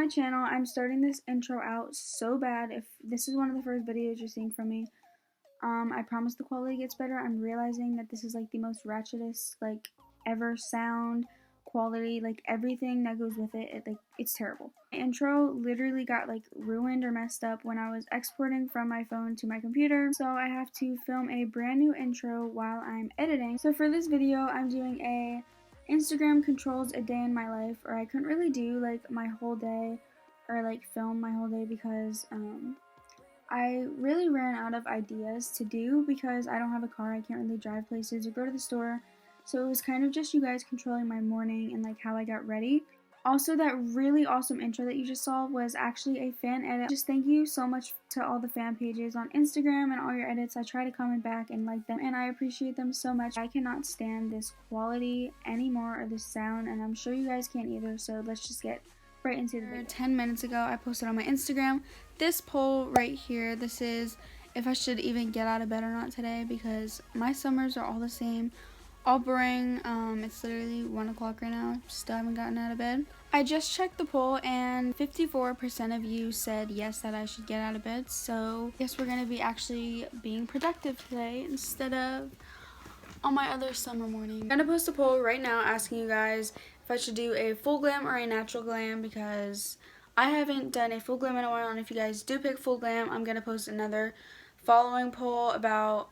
my channel. I'm starting this intro out so bad. If this is one of the first videos you're seeing from me, I promise the quality gets better. I'm realizing that this is like the most ratchetest like ever sound quality, like everything that goes with it, it's terrible. My intro literally got like ruined or messed up when I was exporting from my phone to my computer, so I have to film a brand new intro while I'm editing. So for this video, I'm doing a Instagram controls a day in my life, or I couldn't really do like my whole day or like film my whole day because I really ran out of ideas to do because I don't have a car. I can't really drive places or go to the store. So it was kind of just you guys controlling my morning and like how I got ready. Also, that really awesome intro that you just saw was actually a fan edit. Just thank you so much to all the fan pages on Instagram and all your edits. I try to comment back and like them, and I appreciate them so much. I cannot stand this quality anymore or this sound, and I'm sure you guys can't either. So let's just get right into the video. 10 minutes ago, I posted on my Instagram this poll right here. This is if I should even get out of bed or not today, because my summers are all the same, all boring. It's literally 1 o'clock right now. Still haven't gotten out of bed. I just checked the poll and 54% of you said yes, that I should get out of bed. So I guess we're gonna be actually being productive today instead of on my other summer morning. I'm gonna post a poll right now asking you guys if I should do a full glam or a natural glam, because I haven't done a full glam in a while, and if you guys do pick full glam, I'm gonna post another following poll about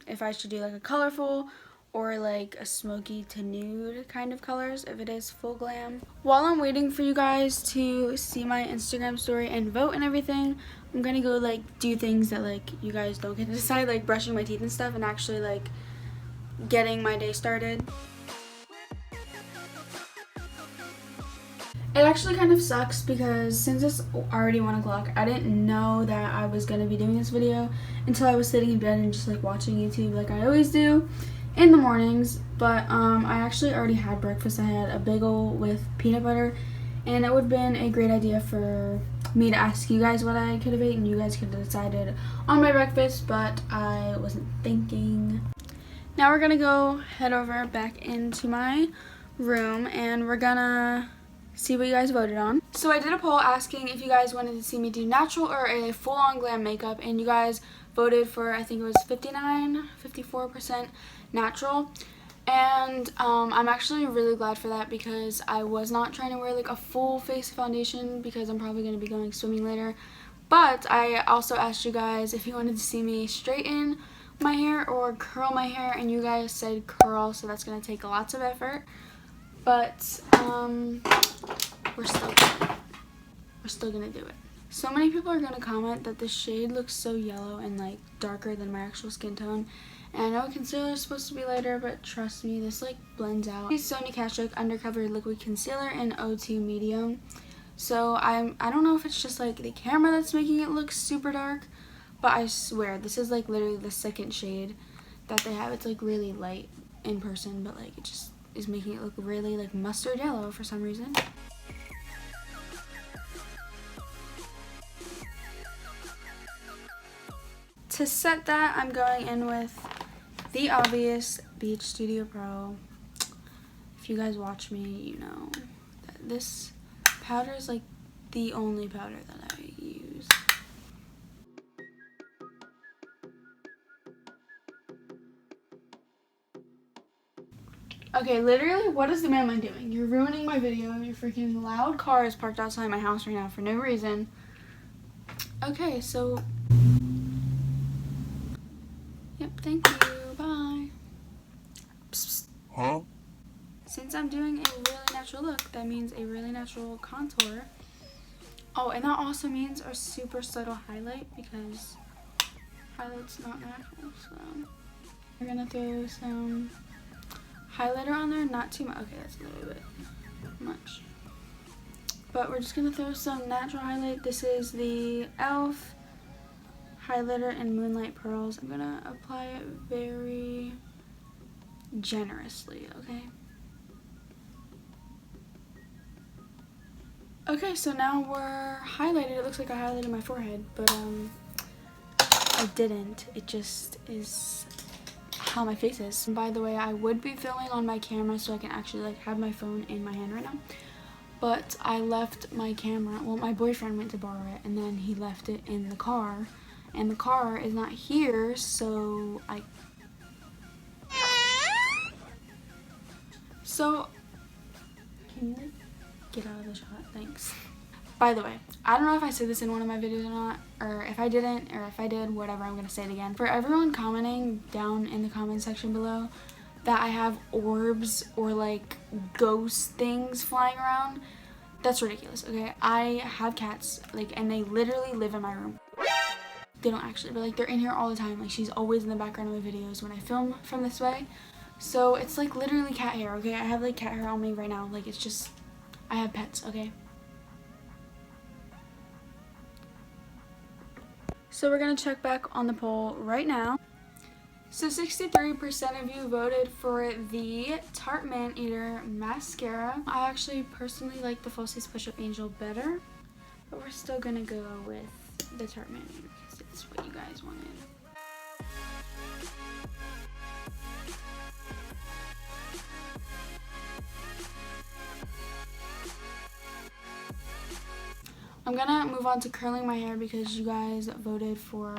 if I should do like a colorful or like a smoky to nude kind of colors if it is full glam. While I'm waiting for you guys to see my Instagram story and vote and everything, I'm gonna go like do things that like you guys don't get to decide, like brushing my teeth and stuff, and actually like getting my day started. It actually kind of sucks because since it's already 1 o'clock, I didn't know that I was going to be doing this video until I was sitting in bed and just like watching YouTube like I always do in the mornings. But I actually already had breakfast. I had a bagel with peanut butter, and it would have been a great idea for me to ask you guys what I could have eaten. You guys could have decided on my breakfast, but I wasn't thinking. Now we're gonna go head over back into my room and we're gonna see what you guys voted on. So I did a poll asking if you guys wanted to see me do natural or a full-on glam makeup, and you guys voted for, I think it was 54% natural. And I'm actually really glad for that, because I was not trying to wear like a full face foundation because I'm probably going to be going swimming later. But I also asked you guys if you wanted to see me straighten my hair or curl my hair, and you guys said curl, so that's going to take lots of effort. But we're still gonna do it. So many people are gonna comment that the shade looks so yellow and like darker than my actual skin tone. And I know concealer is supposed to be lighter, but trust me, this like blends out. This is Sony Castric Undercover Liquid Concealer in 02 Medium. So I don't know if it's just like the camera that's making it look super dark, but I swear this is like literally the second shade that they have. It's like really light in person, but like it just is making it look really like mustard yellow for some reason. To set that, I'm going in with the obvious Beach Studio Pro. If you guys watch me, you know that this powder is like the only powder that I use. Okay, literally, what is the man doing? You're ruining my video. Your freaking loud car is parked outside my house right now for no reason. Okay, so yep, thank you, bye. Psst. Huh? Since I'm doing a really natural look, that means a really natural contour. Oh, and that also means a super subtle highlight, because highlight's not natural, so we're gonna throw some highlighter on there, not too much. Okay, that's a little bit much. But we're just gonna throw some natural highlight. This is the e.l.f. highlighter in Moonlight Pearls. I'm gonna apply it very generously, okay? Okay, so now we're highlighted. It looks like I highlighted my forehead, but I didn't. It just is how my face is. And by the way, I would be filming on my camera so I can actually like have my phone in my hand right now. but I left my camera, well, my boyfriend went to borrow it, and then he left it in the car, and the car is not here, so can you like get out of the shot? Thanks. By the way, I don't know if I said this in one of my videos or not, or if I didn't, or if I did, whatever, I'm gonna say it again. For everyone commenting down in the comment section below that I have orbs or like ghost things flying around, that's ridiculous, okay? I have cats, like, and they literally live in my room. They don't actually, but like they're in here all the time. Like, she's always in the background of my videos when I film from this way. So it's like literally cat hair, okay? I have like cat hair on me right now. Like, it's just, I have pets, okay? So we're gonna check back on the poll right now. So 63% of you voted for the Tarte Man Eater mascara. I actually personally like the Falsies Push Up Angel better, but we're still gonna go with the Tarte Man Eater because it's what you guys wanted. I'm gonna move on to curling my hair because you guys voted for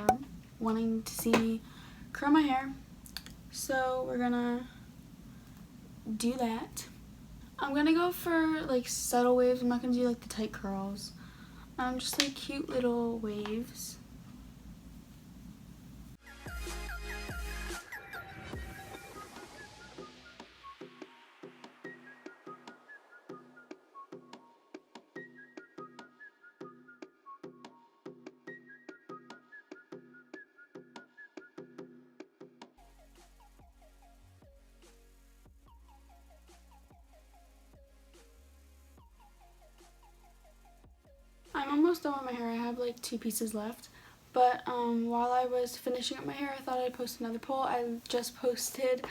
wanting to see me curl my hair. So we're gonna do that. I'm gonna go for like subtle waves. I'm not gonna do like the tight curls. Just like cute little waves. I'm almost done with my hair. I have like 2 pieces left. But while I was finishing up my hair, I thought I'd post another poll. I just posted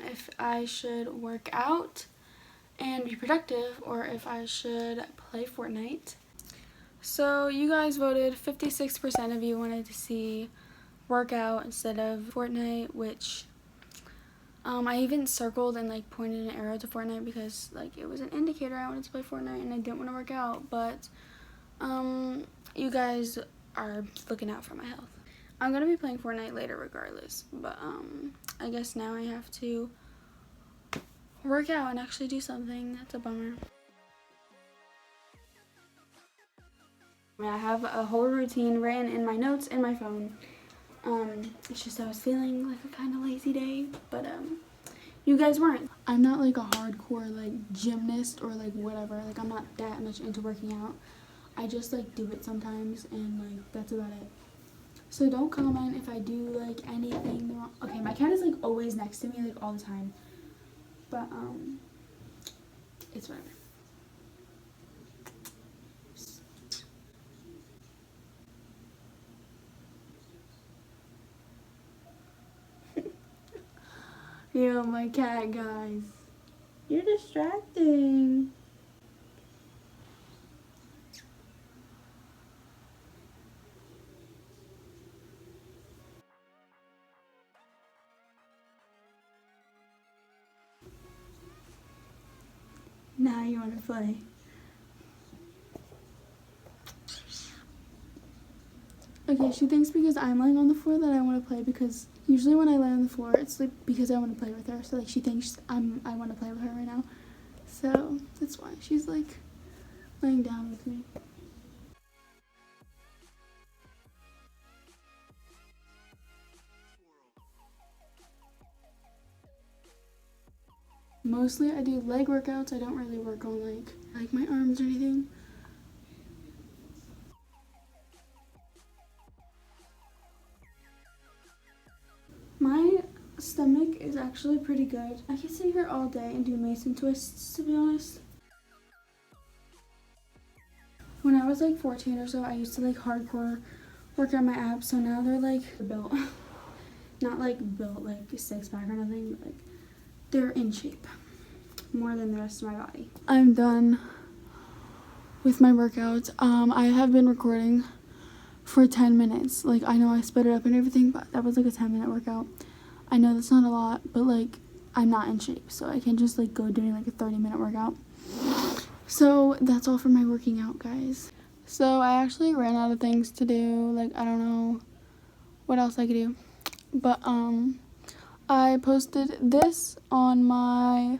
if I should work out and be productive or if I should play Fortnite. So you guys voted, 56% of you wanted to see workout instead of Fortnite, which I even circled and like pointed an arrow to Fortnite because like it was an indicator I wanted to play Fortnite and I didn't want to work out, but you guys are looking out for my health. I'm gonna be playing Fortnite later regardless, but I guess now I have to work out and actually do something. That's a bummer. I have a whole routine written in my notes in my phone. It's just I was feeling like a kind of lazy day, but you guys weren't. I'm not like a hardcore like gymnast or like whatever. Like, I'm not that much into working out. I just like do it sometimes and like that's about it. So don't comment if I do like anything wrong. Okay, my cat is like always next to me like all the time, but it's whatever. Yo, my cat, guys. You're distracting. Now you want to play. Okay, she thinks because I'm laying on the floor that I want to play, because usually when I lay on the floor, it's like because I want to play with her. So like she thinks I want to play with her right now. So that's why she's like laying down with me. Mostly I do leg workouts. I don't really work on like my arms or anything. My stomach is actually pretty good. I could sit here all day and do Mason twists, to be honest. When I was like 14 or so, I used to like hardcore work on my abs, so now they're like built. Not like built like a 6-pack or nothing, but like they're in shape more than the rest of my body. I'm done with my workout. I have been recording for 10 minutes. Like, I know I sped it up and everything, but that was like a 10-minute workout. I know that's not a lot, but like I'm not in shape, so I can just like go doing like a 30-minute workout. So that's all for my working out, guys. So I actually ran out of things to do. Like, I don't know what else I could do. But I posted this on my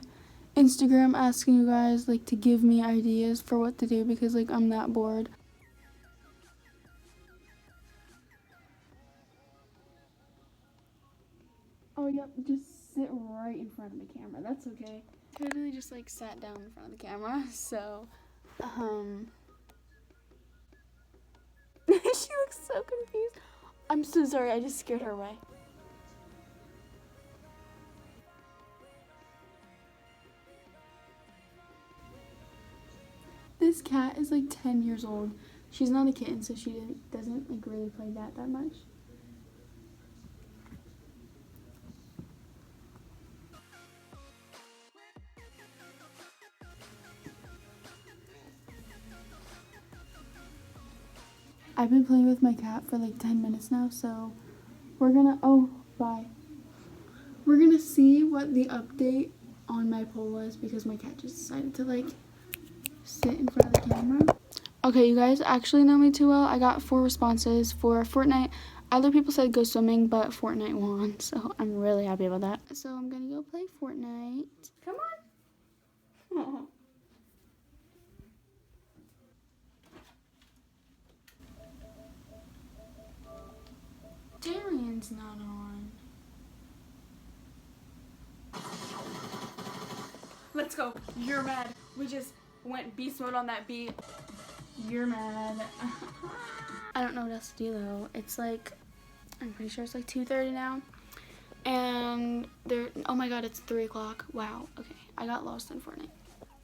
Instagram asking you guys like to give me ideas for what to do because like I'm that bored. Oh yep, just sit right in front of the camera. That's okay. I literally just like sat down in front of the camera, so she looks so confused. I'm so sorry, I just scared her away. This cat is like 10 years old. She's not a kitten, so she doesn't like really play that much. I've been playing with my cat for like 10 minutes now, so we're gonna, oh, bye. We're gonna see what the update on my poll was because my cat just decided to like sit in front of the camera. Okay, you guys actually know me too well. I got 4 responses for Fortnite. Other people said go swimming, but Fortnite won, so I'm really happy about that. So I'm gonna go play Fortnite. Come on. Oh. Darian's not on. Let's go. You're mad. We just went beast mode on that beat. You're mad. I don't know what else to do though. It's like, I'm pretty sure it's like 2:30 now. And oh my god, it's 3 o'clock. Wow, okay. I got lost in Fortnite.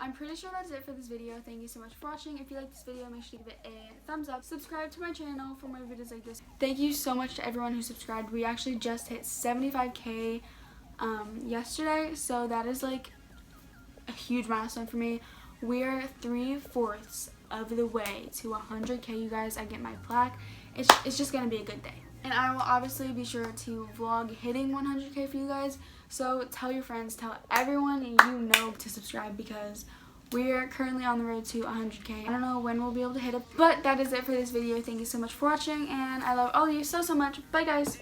I'm pretty sure that's it for this video. Thank you so much for watching. If you like this video, make sure to give it a thumbs up. Subscribe to my channel for more videos like this. Thank you so much to everyone who subscribed. We actually just hit 75K yesterday, so that is like a huge milestone for me. We're 3/4 of the way to 100K, you guys. I get my plaque. It's just gonna be a good day. And I will obviously be sure to vlog hitting 100K for you guys. So tell your friends, tell everyone you know to subscribe because we're currently on the road to 100K. I don't know when we'll be able to hit it, but that is it for this video. Thank you so much for watching, and I love all of you so much. Bye, guys.